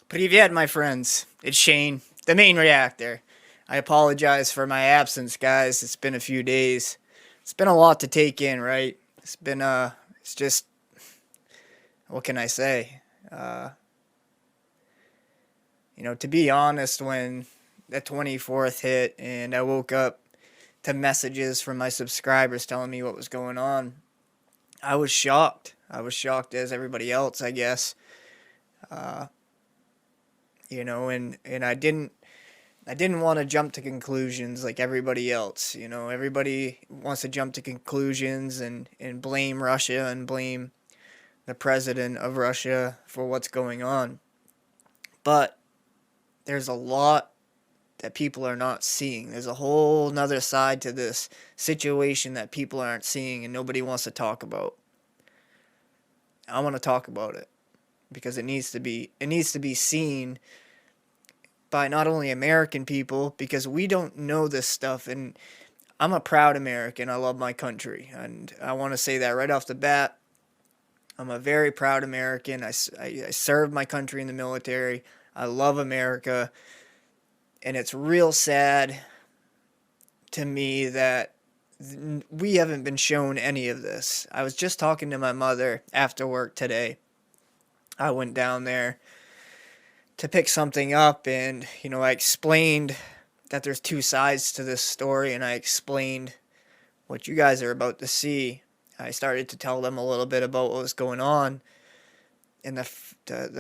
Привет, my friends. It's Shane, the main reactor. I apologize for my absence, guys. It's been a few days. It's been a lot to take in, right? It's just, what can I say? Uh, to be honest, when the 24th hit and I woke up to messages from my subscribers telling me what was going on, I was shocked. I was shocked as everybody else, I guess. Uh, and I didn't want to jump to conclusions like everybody else. Everybody wants to jump to conclusions and blame Russia and blame the president of Russia for what's going on. But there's a lot that people are not seeing. There's a whole nother side to this situation that people aren't seeing and nobody wants to talk about. I want to talk about it because it needs to be seen by not only American people, because we don't know this stuff. And I'm a proud American. I love my country, and I want to say that right off the bat. I'm a very proud American. I served my country in the military. I love America, and it's real sad to me that we haven't been shown any of this. I was just talking to my mother after work today. I went down there to pick something up, and I explained that there's two sides to this story, and I explained what you guys are about to see. I started to tell them a little bit about what was going on, and the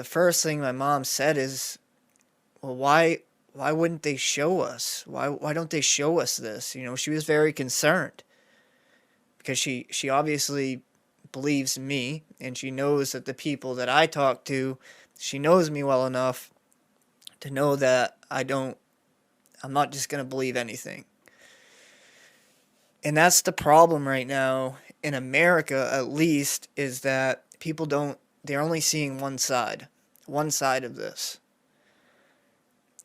first thing my mom said is, well, why wouldn't they show us? Why don't they show us this? She was very concerned because she obviously believes me, and she knows that the people that I talk to, she knows me well enough to know that I'm not just going to believe anything. And that's the problem right now in America, at least, is that they're only seeing one side of this.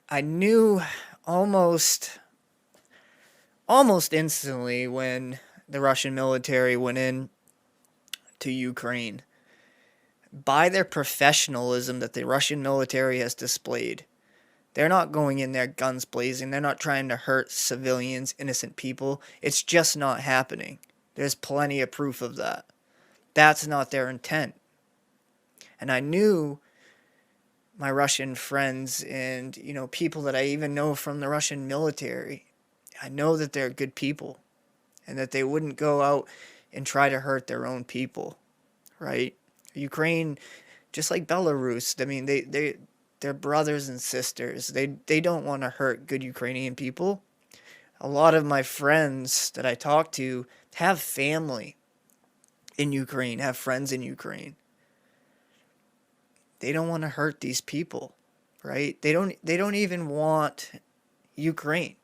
I knew almost instantly when the Russian military went in to Ukraine, by their professionalism that the Russian military has displayed. They're not going in there guns blazing. They're not trying to hurt civilians, innocent people. It's just not happening. There's plenty of proof of that. That's not their intent. And I knew my Russian friends and, people that I even know from the Russian military. I know that they're good people and that they wouldn't go out and try to hurt their own people, right? Ukraine, just like Belarus, I mean, they're brothers and sisters. They don't want to hurt good Ukrainian people. A lot of my friends that I talk to have family in Ukraine, have friends in Ukraine. They don't want to hurt these people, right? They don't even want Ukraine.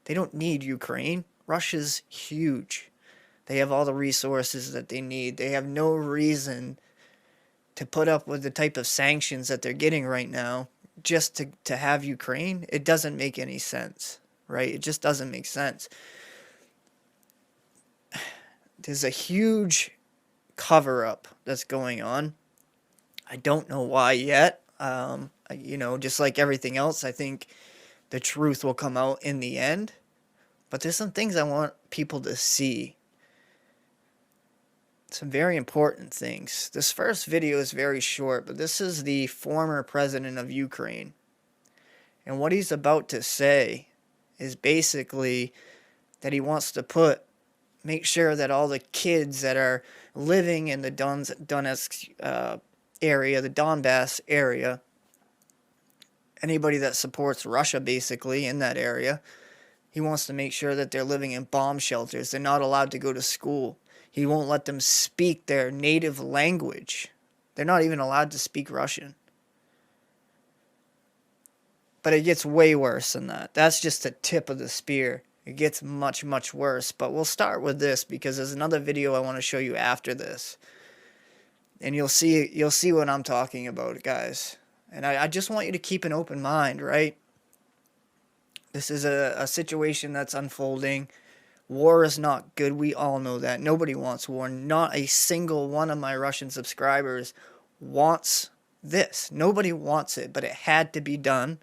They don't need Ukraine. Russia's huge. They have all the resources that they need. They have no reason to put up with the type of sanctions that they're getting right now just to have Ukraine. It doesn't make any sense, right? It just doesn't make sense. There's a huge cover-up that's going on. I don't know why yet. Just like everything else, I think the truth will come out in the end. But there's some things I want people to see. Some very important things. This first video is very short, but this is the former president of Ukraine. And what he's about to say is basically that he wants to make sure that all the kids that are living in the Donetsk area, the Donbass area, anybody that supports Russia basically in that area, he wants to make sure that they're living in bomb shelters. They're not allowed to go to school. He won't let them speak their native language. They're not even allowed to speak Russian. But it gets way worse than that. That's just the tip of the spear. It gets much, much worse. But we'll start with this because there's another video I want to show you after this. And you'll see what I'm talking about, guys. And I just want you to keep an open mind, right? This is a situation that's unfolding. War is not good. We all know that. Nobody wants war. Not a single one of my Russian subscribers wants this. Nobody wants it, but it had to be done.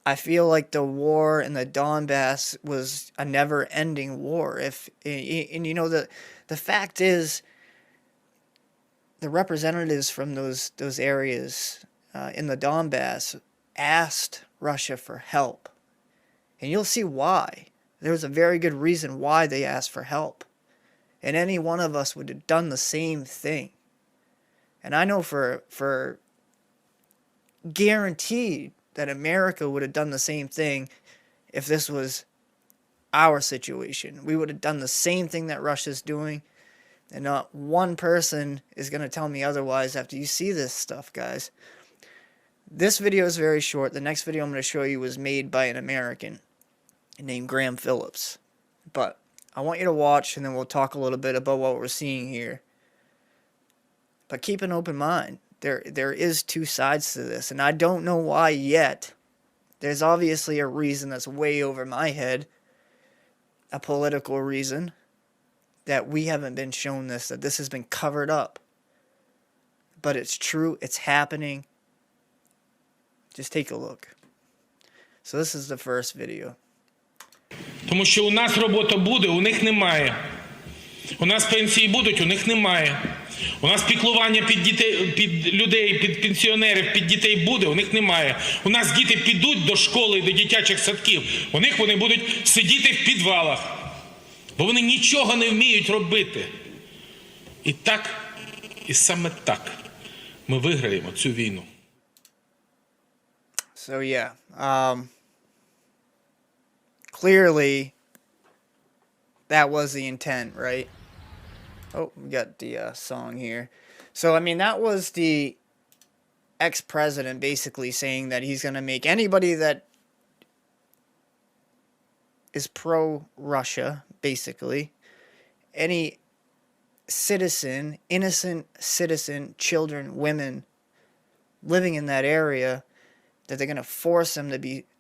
I feel like the war in the Donbass was a never-ending war. And you know, the fact is, the representatives from those areas in the Donbass asked Russia for help. And you'll see why. There's a very good reason why they asked for help. And any one of us would have done the same thing. And I know for guaranteed that America would have done the same thing if this was our situation. We would have done the same thing that Russia's doing. And not one person is going to tell me otherwise after you see this stuff, guys. This video is very short. The next video I'm going to show you was made by an American named Graham Phillips. But I want you to watch, and then we'll talk a little bit about what we're seeing here. But keep an open mind. There is two sides to this, and I don't know why yet. There's obviously a reason that's way over my head, a political reason, that we haven't been shown this, that this has been covered up. But it's true, it's happening. Just take a look. So this is the first video. Тому що у нас робота буде, у них немає. У нас пенсії будуть, у них немає. У нас піклування під дітей, під людей, під пенсіонерів, під дітей буде, у них немає. У нас діти підуть до школи, до дитячих садків. У них вони будуть сидіти в підвалах. Бо вони нічого не вміють робити. І так, і саме так ми виграємо цю війну. So yeah, clearly that was the intent, right? Oh, we got the song here. So, I mean, that was the ex-president basically saying that he's going to make anybody that is pro-Russia, basically, any citizen, innocent citizen, children, women living in that area, that they're going to force them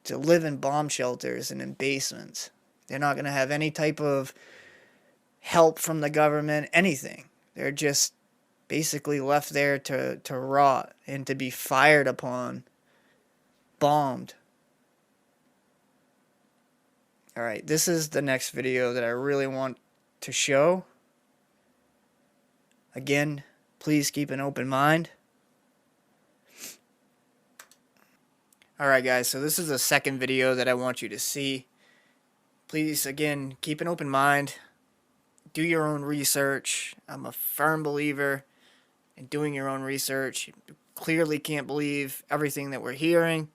to live in bomb shelters and in basements. They're not going to have any type of help from the government, anything. They're just basically left there to rot and to be fired upon, bombed. Alright, this is the next video that I really want to show. Again, please keep an open mind. Alright guys, so this is the second video that I want you to see. Please, again, keep an open mind. Do your own research. I'm a firm believer in doing your own research. You clearly can't believe everything that we're hearing.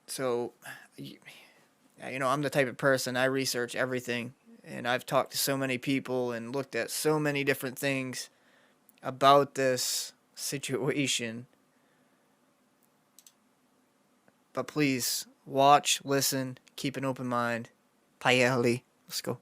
So, you know, I'm the type of person, I research everything. And I've talked to so many people and looked at so many different things about this situation. But please, watch, listen, keep an open mind. Поехали. Let's go.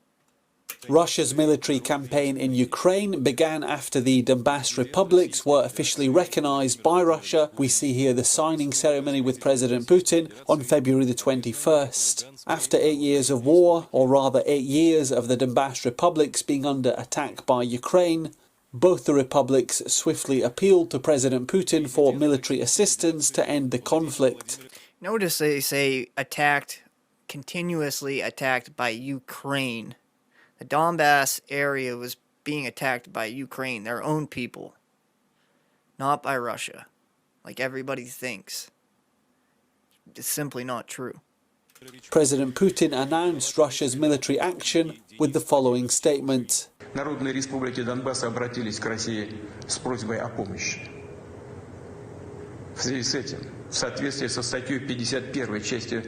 Russia's military campaign in Ukraine began after the Donbass republics were officially recognized by Russia. We see here the signing ceremony with President Putin on February the 21st. After 8 years of war, or rather 8 years of the Donbass republics being under attack by Ukraine, both the republics swiftly appealed to President Putin for military assistance to end the conflict. Notice they say attacked, continuously attacked by Ukraine. The Donbass area was being attacked by Ukraine, their own people, not by Russia, like everybody thinks. It's simply not true. President Putin announced Russia's military action with the following statement. Народные республики Донбасса обратились к России с просьбой о помощи. В связи с этим, в соответствии со статьей 51 части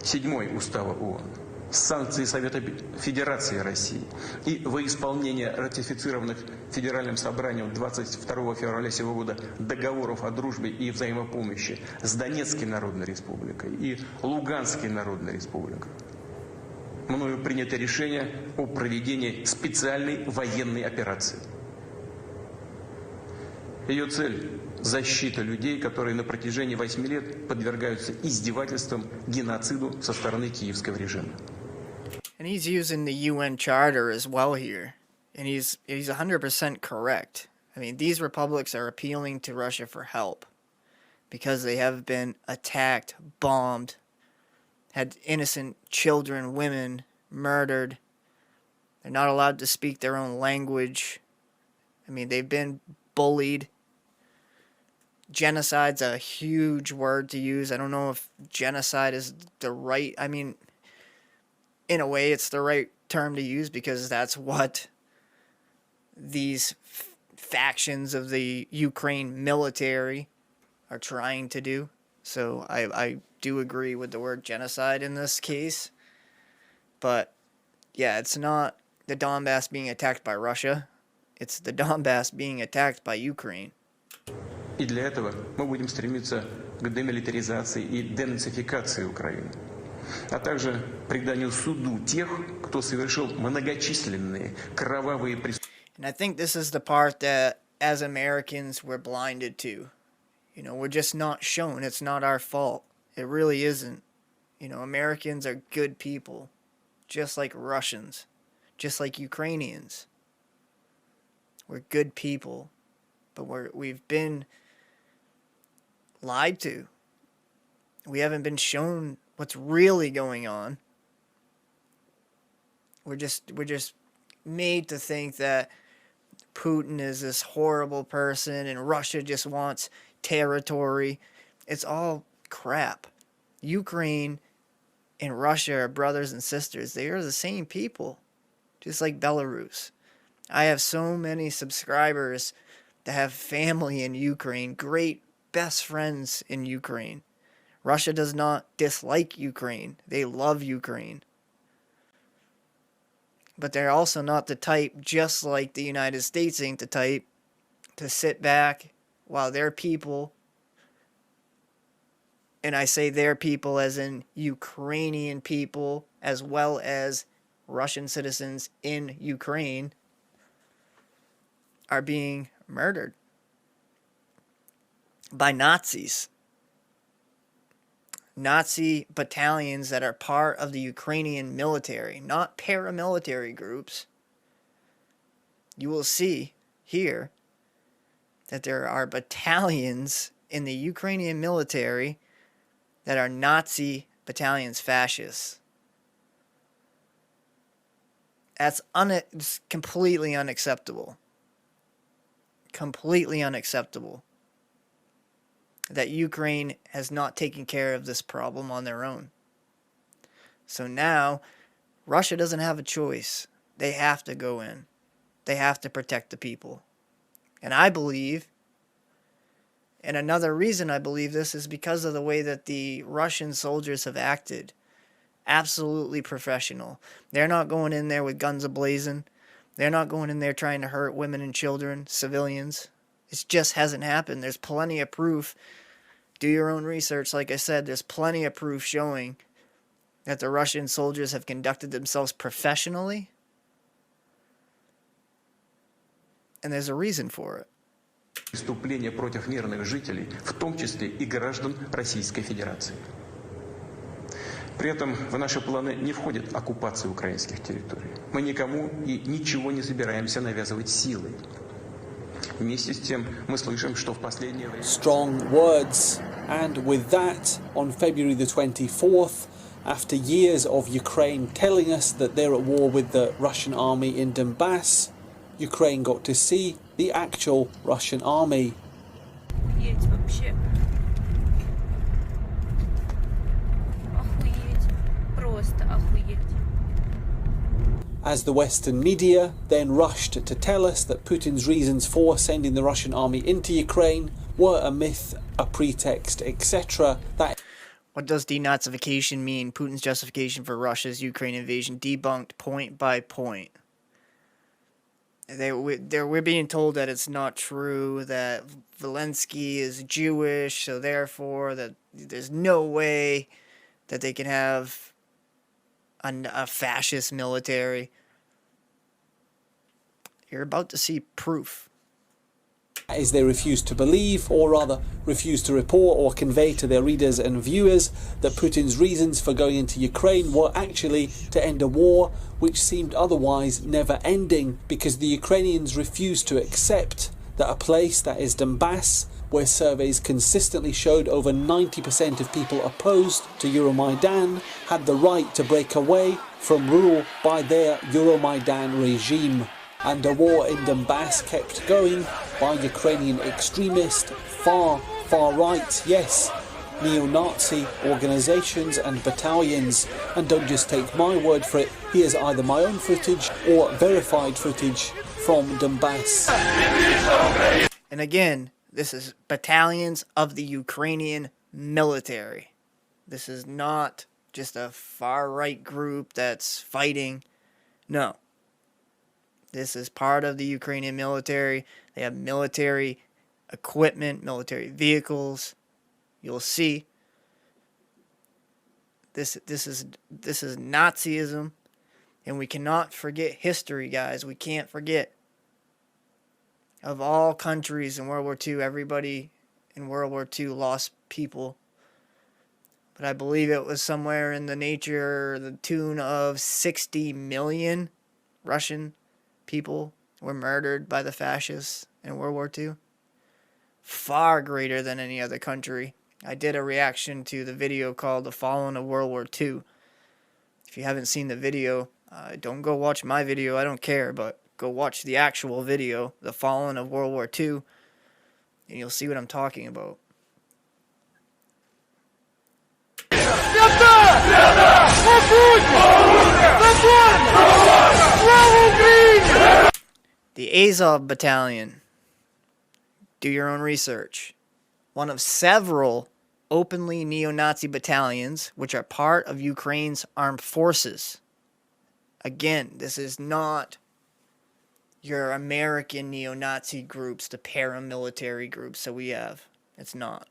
7 Устава ООН, санкции Совета Федерации России и во исполнение ратифицированных Федеральным собранием 22 февраля сего года договоров о дружбе и взаимопомощи с Донецкой Народной Республикой и Луганской Народной Республикой, мною принято решение о проведении специальной военной операции. Ее цель – защита людей, которые на протяжении 8 лет подвергаются издевательствам, геноциду со стороны киевского режима. And he's using the UN Charter as well here. And he's 100% correct. I mean, these republics are appealing to Russia for help because they have been attacked, bombed, had innocent children, women murdered. They're not allowed to speak their own language. I mean, they've been bullied. Genocide's a huge word to use. I don't know if genocide is the right... I mean, in a way, it's the right term to use because that's what these factions of the Ukraine military are trying to do. So I do agree with the word genocide in this case. But, yeah, it's not the Donbass being attacked by Russia. It's the Donbass being attacked by Ukraine. И для этого мы будем стремиться к демилитаризации и денацификации Украины, а также преданию суду тех, кто совершил многочисленные кровавые преступления. And I think this is the part that, as Americans, we're blinded to. You know, we're just not shown. It's not our fault. It really isn't. You know, Americans are good people, just like Russians, just like Ukrainians. We're good people, but we've been lied to. We haven't been shown what's really going on. We're just made to think that Putin is this horrible person and Russia just wants territory. It's all crap. Ukraine and Russia are brothers and sisters. They are the same people, just like Belarus. I have so many subscribers that have family in Ukraine, great best friends in Ukraine. Russia does not dislike Ukraine. They love Ukraine. But they're also not the type, just like the United States ain't the type, to sit back while their people, and I say their people as in Ukrainian people, as well as Russian citizens in Ukraine, are being murdered by Nazis. Nazi battalions that are part of the Ukrainian military, not paramilitary groups. You will see here that there are battalions in the Ukrainian military that are Nazi battalions, fascists. That's it's completely unacceptable. Completely unacceptable that Ukraine has not taken care of this problem on their own. So now, Russia doesn't have a choice. They have to go in. They have to protect the people. And I believe, and another reason I believe this is because of the way that the Russian soldiers have acted. Absolutely professional. They're not going in there with guns a-blazing. They're not going in there trying to hurt women and children, civilians. It just hasn't happened. There's plenty of proof. Do your own research. Like I said, there's plenty of proof showing that the Russian soldiers have conducted themselves professionally. And there's a reason for it. Преступления против мирных жителей, в том числе и граждан Российской Федерации. При этом в наши планы не входит оккупация украинских территорий. Мы никому и ничего не собираемся навязывать силой. Вместе с тем мы слышим, что в последнее время... Strong words. And with that, on February the 24th, after years of Ukraine telling us that they're at war with the Russian army in Donbass, Ukraine got to see the actual Russian army. Охуеть вообще. Охуеть. Просто охуеть. As the Western media then rushed to tell us that Putin's reasons for sending the Russian army into Ukraine were a myth, a pretext, etc. What does denazification mean? Putin's justification for Russia's Ukraine invasion debunked point by point. We're being told that it's not true, that Zelensky is Jewish, so therefore that there's no way that they can have a fascist military. You're about to see proof. Is they refuse to believe, or rather refuse to report or convey to their readers and viewers that Putin's reasons for going into Ukraine were actually to end a war which seemed otherwise never ending, because the Ukrainians refused to accept that a place that is Donbass, where surveys consistently showed over 90% of people opposed to Euromaidan, had the right to break away from rule by their Euromaidan regime. And a war in Donbass kept going by Ukrainian extremist, far right, yes, neo-Nazi organisations and battalions. And don't just take my word for it, here's either my own footage or verified footage from Donbass. And again, this is battalions of the Ukrainian military. This is not just a far-right group that's fighting. No. This is part of the Ukrainian military. They have military equipment, military vehicles. You'll see. This is Nazism. And we cannot forget history, guys. We can't forget. Of all countries in World War II, everybody in World War II lost people. But I believe it was somewhere in the nature, the tune of 60 million Russian people were murdered by the fascists in World War II. Far greater than any other country. I did a reaction to the video called The Fallen of World War II. If you haven't seen the video, don't go watch my video, I don't care, but go watch the actual video, The Fallen of World War II, and you'll see what I'm talking about. The Azov Battalion. Do your own research. One of several openly neo-Nazi battalions which are part of Ukraine's armed forces. Again, this is not your American neo-Nazi groups, the paramilitary groups that we have. It's not.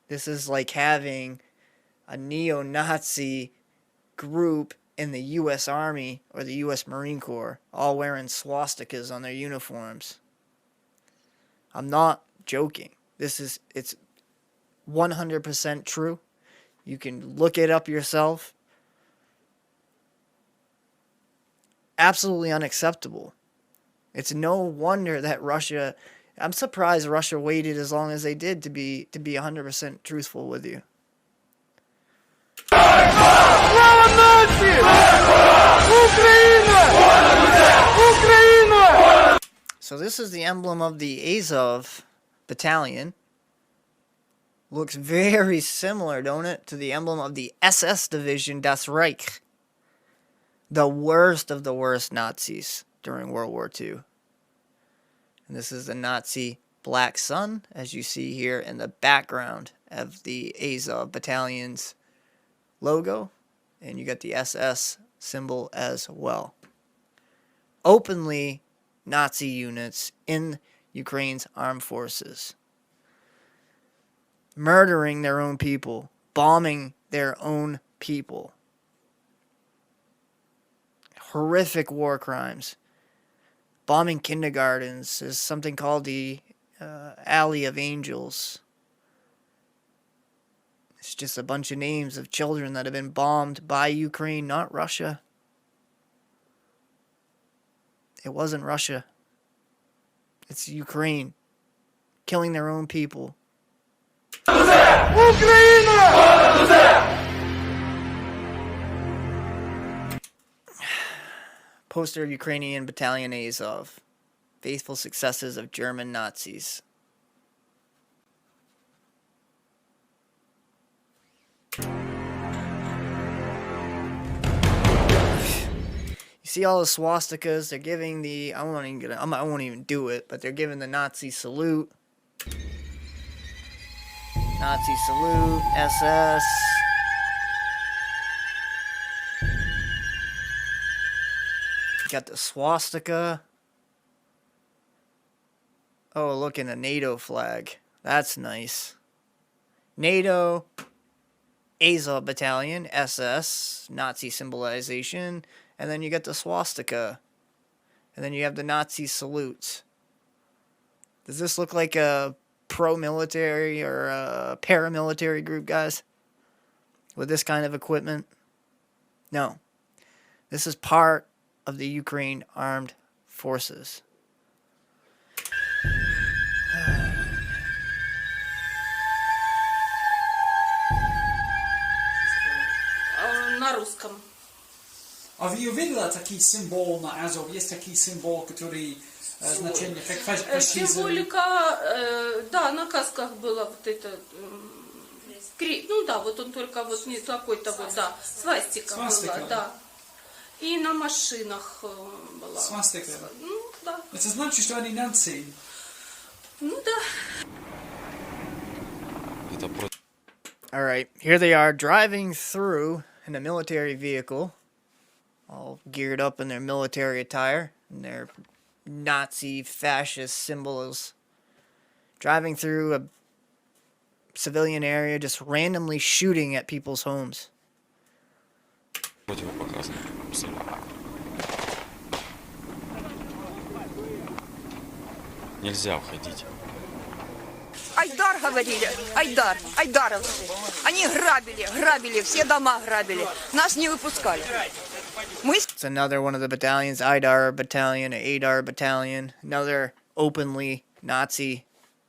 This is like having a neo-Nazi group in the U.S. Army or the U.S. Marine Corps, all wearing swastikas on their uniforms. I'm not joking. It's 100% true. You can look it up yourself. Absolutely unacceptable. It's no wonder that Russia... I'm surprised Russia waited as long as they did to be 100% truthful with you. So this is the emblem of the Azov Battalion. Looks very similar, don't it, to the emblem of the SS Division Das Reich. The worst of the worst Nazis during World War II. And this is the Nazi black sun, as you see here in the background of the Azov Battalion's logo. And you got the SS symbol as well. Openly Nazi units in Ukraine's armed forces. Murdering their own people. Bombing their own people. Horrific war crimes. Bombing kindergartens. There's something called the Alley of Angels. It's just a bunch of names of children that have been bombed by Ukraine, not Russia. It wasn't Russia. It's Ukraine. Killing their own people. Poster of Ukrainian Battalion Azov. Faithful successes of German Nazis. You see all the swastikas, they're giving the, I won't even do it, but they're giving the Nazi salute. Nazi salute, SS. Got the swastika. Oh, look, in a NATO flag. That's nice. NATO, Azov Battalion, SS, Nazi symbolization, and then you got the swastika. And then you have the Nazi salutes. Does this look like a pro-military or a paramilitary group, guys? With this kind of equipment? No. This is part of the Ukraine armed forces. русском. А вы видели такой символ на Азов? Есть такой символ, который значение как фашизм? Символика, да, на касках было вот это, ну да, вот он только вот не какой-то вот, да, свастика была, да. И на машинах была. Свастика? Ну, да. Это значит, что они нации? Ну да. All right, here they are driving through in a military vehicle, all geared up in their military attire and their Nazi fascist symbols, driving through a civilian area, just randomly shooting at people's homes. Противопоказано. Абсолютно. Нельзя уходить. Айдар говорили, Айдар, айдаровцы. Они грабили, все дома грабили. Нас не выпускали. It's another one of the battalions, Idar Battalion, Adar Battalion, another openly Nazi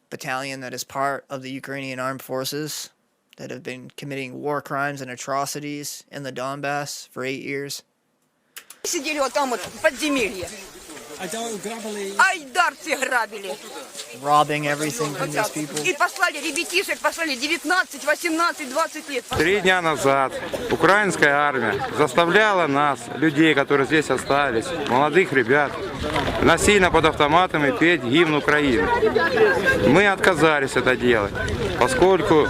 battalion that is part of the Ukrainian armed forces that have been committing war crimes and atrocities in the Donbass for 8 years. Сидели вот там вот в подземелье. Айдарцы грабили. Robbing everything from these people. И послали ребятишек, послали 19, 18, 20 лет. 3 дня назад украинская армия заставляла нас, людей, которые здесь остались, молодых ребят, насильно под автоматами петь гимн Украины. Мы отказались это делать, поскольку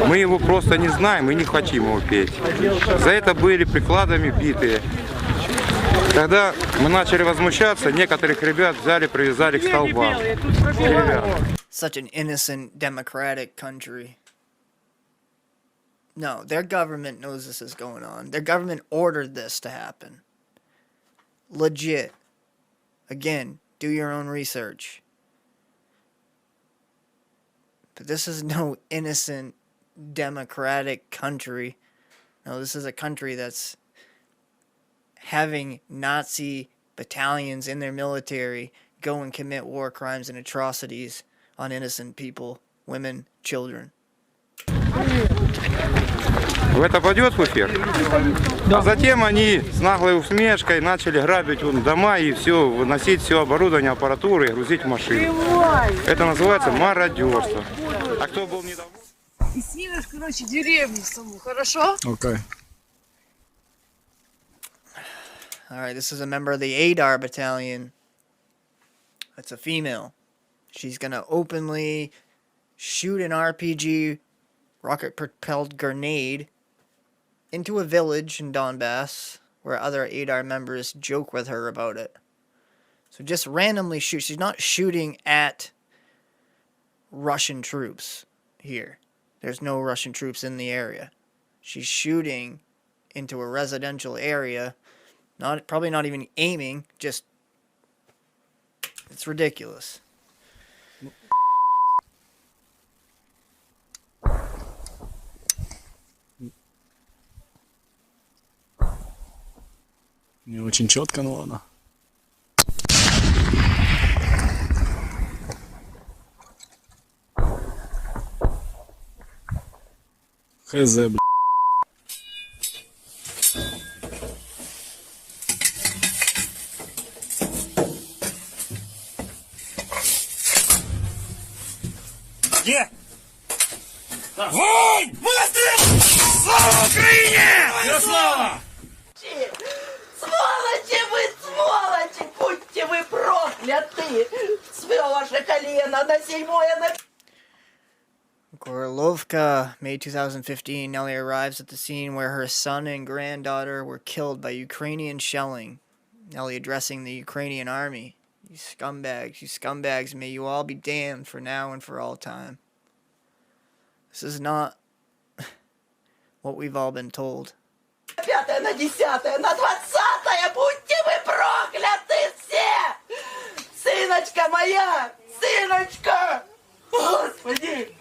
мы его просто не знаем и не хотим его петь. За это были прикладами битые. Когда мы начали возмущаться, некоторых ребят взяли, привязали к столбам. Such an innocent democratic country. No, their government knows this is going on. Their government ordered this to happen. Legit. Again, do your own research. But this is no innocent democratic country. No, this is a country that's having Nazi battalions in their military go and commit war crimes and atrocities on innocent people, women, children. Это пойдет в эфир? Да. А затем они с наглой усмешкой начали грабить дома и все, выносить все оборудование, аппаратуру и грузить в машины. Это называется мародерство. А кто был недоволен? И снимешь, короче, деревню саму, хорошо? Okay. All right, this is a member of the Adar Battalion. That's a female. She's going to openly shoot an RPG rocket-propelled grenade into a village in Donbass where other Adar members joke with her about it. So just randomly shoot. She's not shooting at Russian troops here. There's no Russian troops in the area. She's shooting into a residential area. Probably not even aiming, just it's ridiculous. Не очень четко, но ладно. Хз, бля. Где? Вон! Монастырь! Слава Украине! Слава! Сволочи вы, сволочи! Будьте вы прокляты! Свое ваше колено на 7-е, на... Gorlovka, May 2015, Nelly arrives at the scene where her son and granddaughter were killed by Ukrainian shelling. Nelly addressing the Ukrainian army. You scumbags, may you all be damned for now and for all time. This is not what we've all been told. 5-е, на 10-е, на 20-е! Будьте вы прокляты все! Сыночка моя! Сыночка! Господи!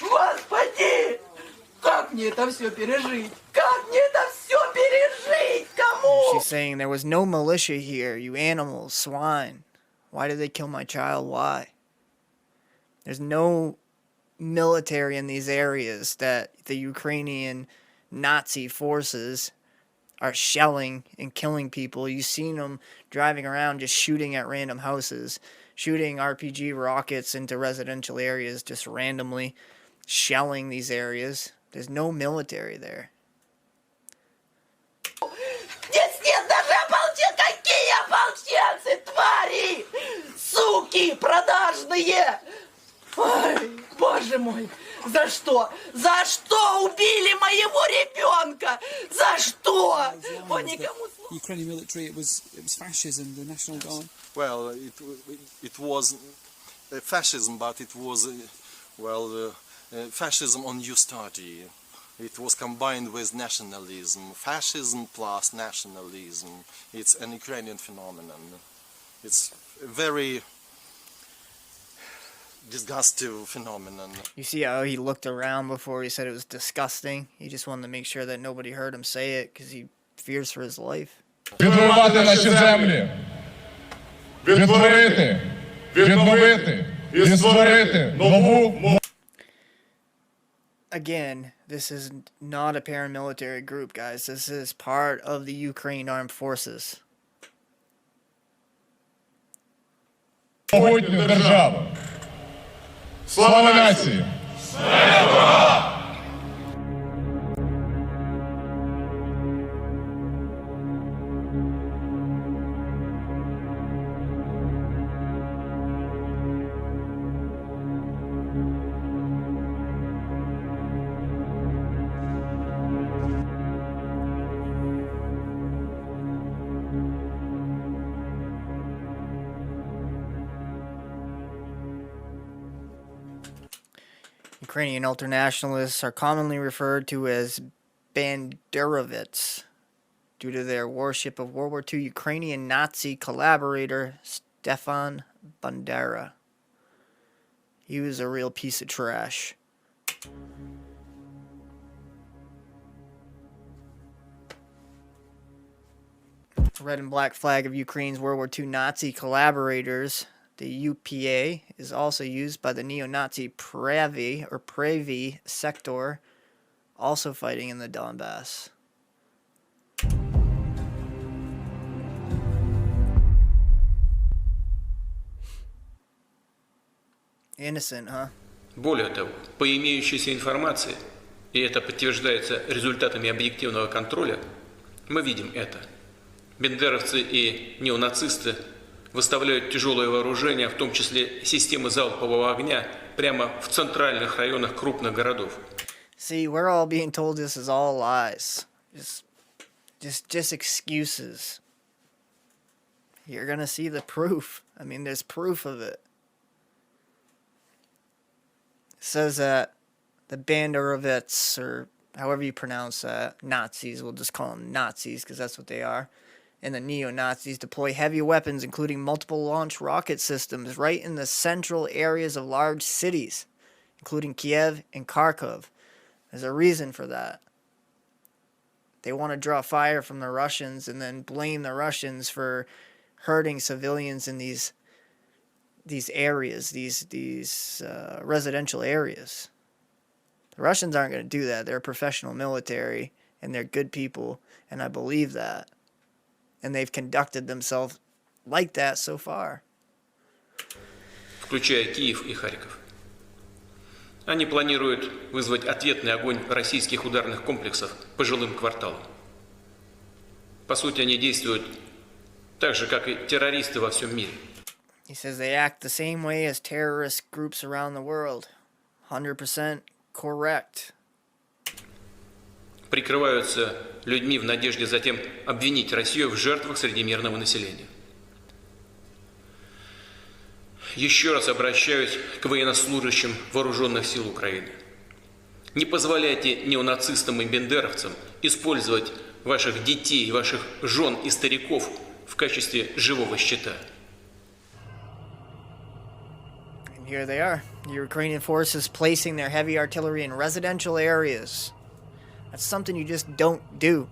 Господи! Как мне это все пережить? Как мне это все пережить? Кому? She's saying there was no militia here, you animals, swine. Why did they kill my child? Why? There's no military in these areas that the Ukrainian Nazi forces are shelling and killing people. You've seen them driving around just shooting at random houses, shooting RPG rockets into residential areas just randomly, shelling these areas. There's no military there. Здесь нет даже ополченцев! Какие ополченцы, твари! Суки продажные! Ой, боже мой! За что? За что убили моего ребенка? За что? Он никому... Ukrainian military, it was fascism, the National Guard. Well, it was fascism, but it was fascism on new study. It was combined with nationalism. Fascism plus nationalism. It's an Ukrainian phenomenon. It's a very disgusting phenomenon. You see how he looked around before he said it was disgusting? He just wanted to make sure that nobody heard him say it because he fears for his life. Відвоювати наші землі, відновити і створити нову. Again, this is not a paramilitary group, guys. This is part of the Ukraine Armed Forces. Могутню державу. Слава нації! Ukrainian ultranationalists are commonly referred to as Banderovits due to their worship of World War II Ukrainian Nazi collaborator Stefan Bandera. He was a real piece of trash. Red and black flag of Ukraine's World War II Nazi collaborators, the UPA, is also used by the neo-Nazi Pravy sector, also fighting in the Donbass. Innocent, huh? Более того, по имеющейся информации, и это подтверждается результатами объективного контроля, мы видим это. Бендеровцы и неонацисты выставляют тяжелое вооружение, в том числе системы залпового огня, прямо в центральных районах крупных городов. See, we're all being told this is all lies. Just excuses. You're gonna see the proof. I mean, there's proof of it. It says that the Banderovits, or however you pronounce that, Nazis, we'll just call them Nazis because that's what they are, and the neo-Nazis deploy heavy weapons, including multiple launch rocket systems, right in the central areas of large cities, including Kiev and Kharkov. There's a reason for that. They want to draw fire from the Russians and then blame the Russians for hurting civilians in these areas, these residential areas. The Russians aren't going to do that. They're a professional military, and they're good people, and I believe that. And they've conducted themselves like that so far. Включая Киев и Харьков. Они планируют вызвать ответный огонь российских ударных комплексов по жилым кварталам. По сути, они действуют так же, как и террористы во всем мире. He says they act the same way as terrorist groups around the world. 100% correct. Прикрываются людьми в надежде затем обвинить Россию в жертвах среди мирного населения. Еще раз обращаюсь к военнослужащим вооруженных сил Украины. Не позволяйте неонацистам и бендеровцам использовать ваших детей, ваших жен и стариков в качестве живого щита. And here they are, the Ukrainian forces placing their heavy artillery in residential areas. That's something you just don't do.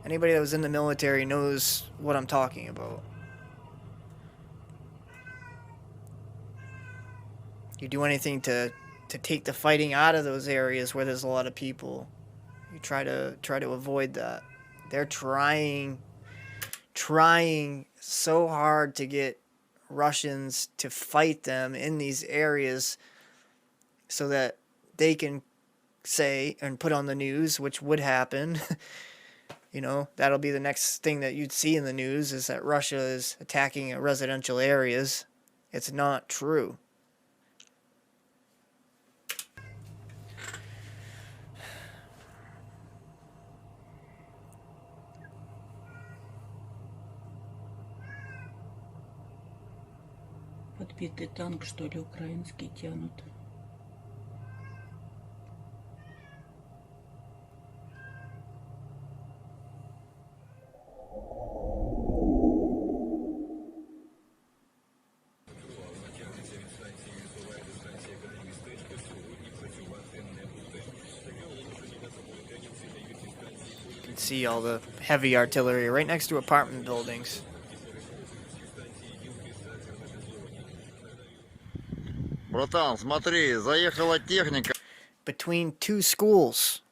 Anybody that was in the military knows what I'm talking about. You do anything to to take the fighting out of those areas where there's a lot of people. You try to avoid that. They're trying so hard to get Russians to fight them in these areas so that they can say and put on the news, which would happen. That'll be the next thing that you'd see in the news, is that Russia is attacking residential areas. It's not true. Подбитый танк, что ли, украинский тянут. You can see all the heavy artillery right next to apartment buildings. Братан, смотри, заехала техника. Between two schools.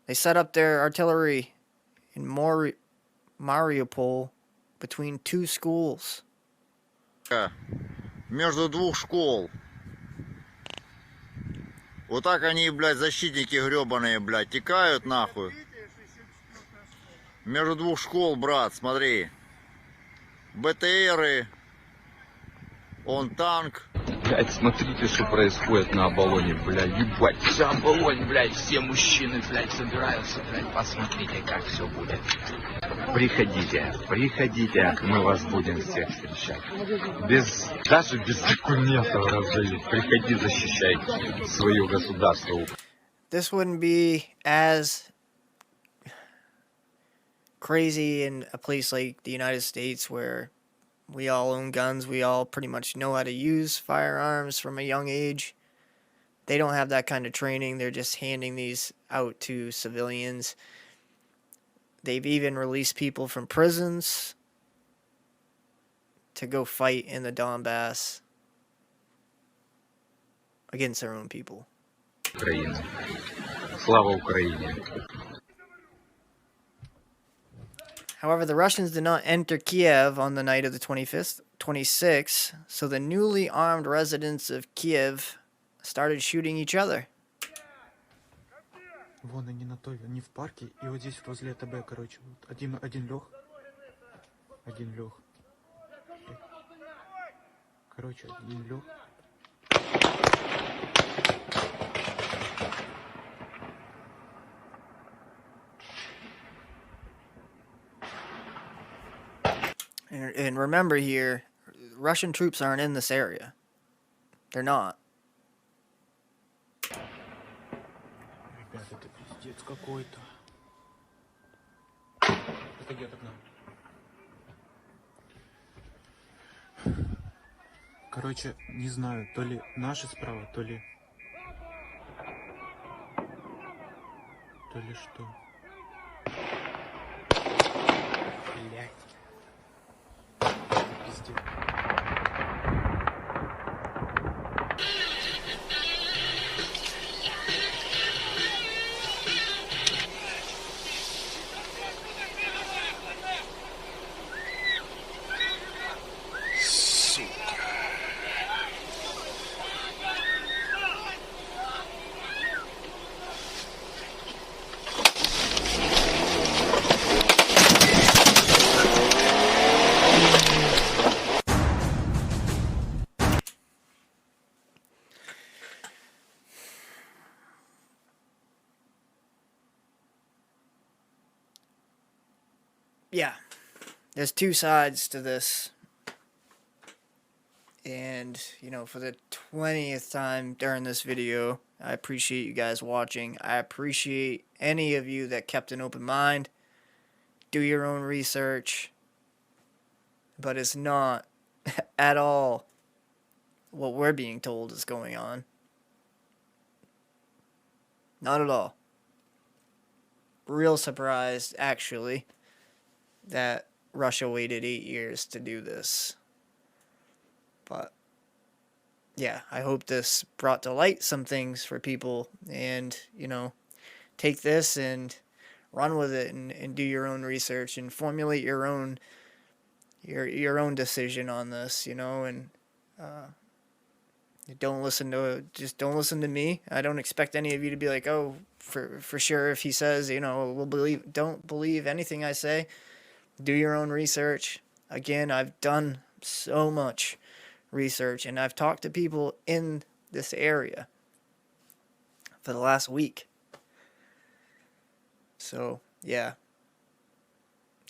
They set up their artillery in Mariupol between two schools. Между двух школ. Вот так они, блядь, защитники гребаные, блядь, текают нахуй. Между двух школ, брат, смотри. БТРы. Он танк. Блядь, смотрите, что происходит на Оболоне, блядь, ебать, вся Оболонь, блядь, все мужчины, блядь, собираются, блядь, посмотрите, как все будет. Приходите, мы вас будем всех встречать. Даже без документов раздают. Приходи, защищай свое государство. This wouldn't be as crazy in a place like the United States where we all own guns. We all pretty much know how to use firearms from a young age. They don't have that kind of training. They're just handing these out to civilians. They've even released people from prisons to go fight in the Donbass against their own people. Украина. Слава Украине. However, the Russians did not enter Kiev on the night of the 26th, so the newly armed residents of Kiev started shooting each other. Вон они на той, они в парке, и вот здесь возле АТБ, короче, вот один лег. Короче, один лег. And remember here, Russian troops aren't in this area. They're not. Ребят, это пиздец какой-то. Отойди от окна. Короче, не знаю, то ли наши справа, то ли что. Блять. Пиздец. Yeah, there's two sides to this. And, you know, for the 20th time during this video, I appreciate you guys watching. I appreciate any of you that kept an open mind. Do your own research. But it's not at all what we're being told is going on. Not at all. Real surprised, actually, that Russia waited 8 years to do this. But yeah, I hope this brought to light some things for people, and, take this and run with it, and do your own research and formulate your own decision on this, and don't listen to me. I don't expect any of you to be like, oh, for sure, if he says, don't believe anything I say. Do your own research. Again, I've done so much research, and I've talked to people in this area for the last week. So, yeah,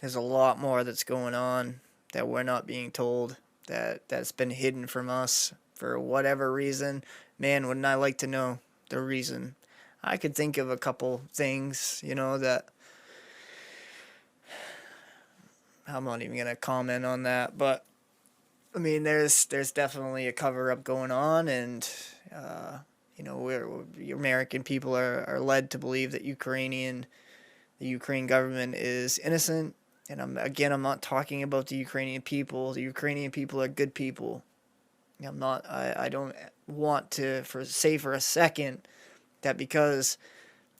there's a lot more that's going on that we're not being told, that's been hidden from us for whatever reason. Man, wouldn't I like to know the reason. I could think of a couple things, that I'm not even going to comment on that, but I mean, there's definitely a cover-up going on, and American people are led to believe that the Ukraine government is innocent. And I'm not talking about the Ukrainian people. The Ukrainian people are good people. I don't want to say for a second that because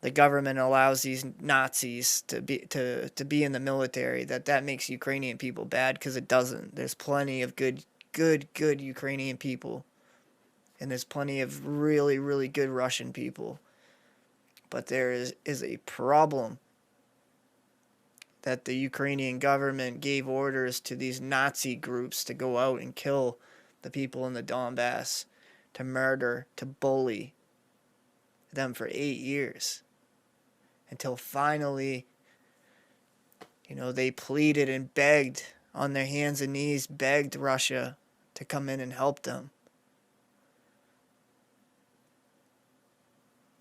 the government allows these Nazis to be in the military, that makes Ukrainian people bad, because it doesn't. There's plenty of good Ukrainian people, and there's plenty of really, really good Russian people. But there is a problem that the Ukrainian government gave orders to these Nazi groups to go out and kill the people in the Donbass, to murder, to bully them for 8 years. Until finally, they pleaded and begged on their hands and knees, begged Russia to come in and help them.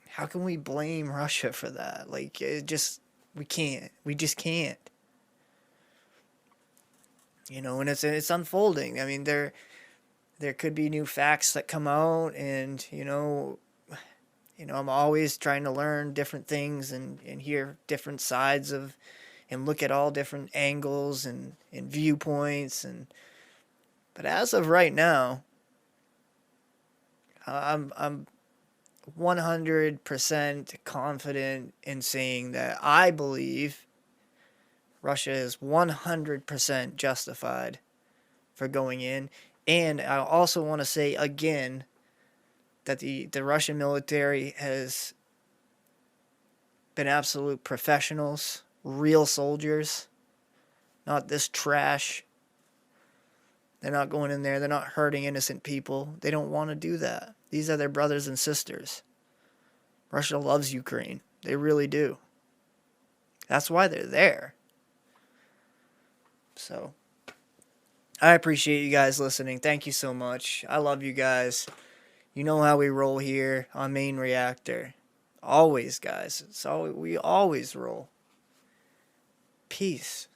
How can we blame Russia for that? We can't. We just can't. And it's unfolding. I mean, there could be new facts that come out, and I'm always trying to learn different things and hear different sides of, and look at all different angles and viewpoints, but as of right now, I'm 100% confident in saying that I believe Russia is 100% justified for going in. And I also want to say again that the Russian military has been absolute professionals, real soldiers, not this trash. They're not going in there. They're not hurting innocent people. They don't want to do that. These are their brothers and sisters. Russia loves Ukraine. They really do. That's why they're there. So, I appreciate you guys listening. Thank you so much. I love you guys. You know how we roll here on Main Reactor. Always, guys. We always roll. Peace.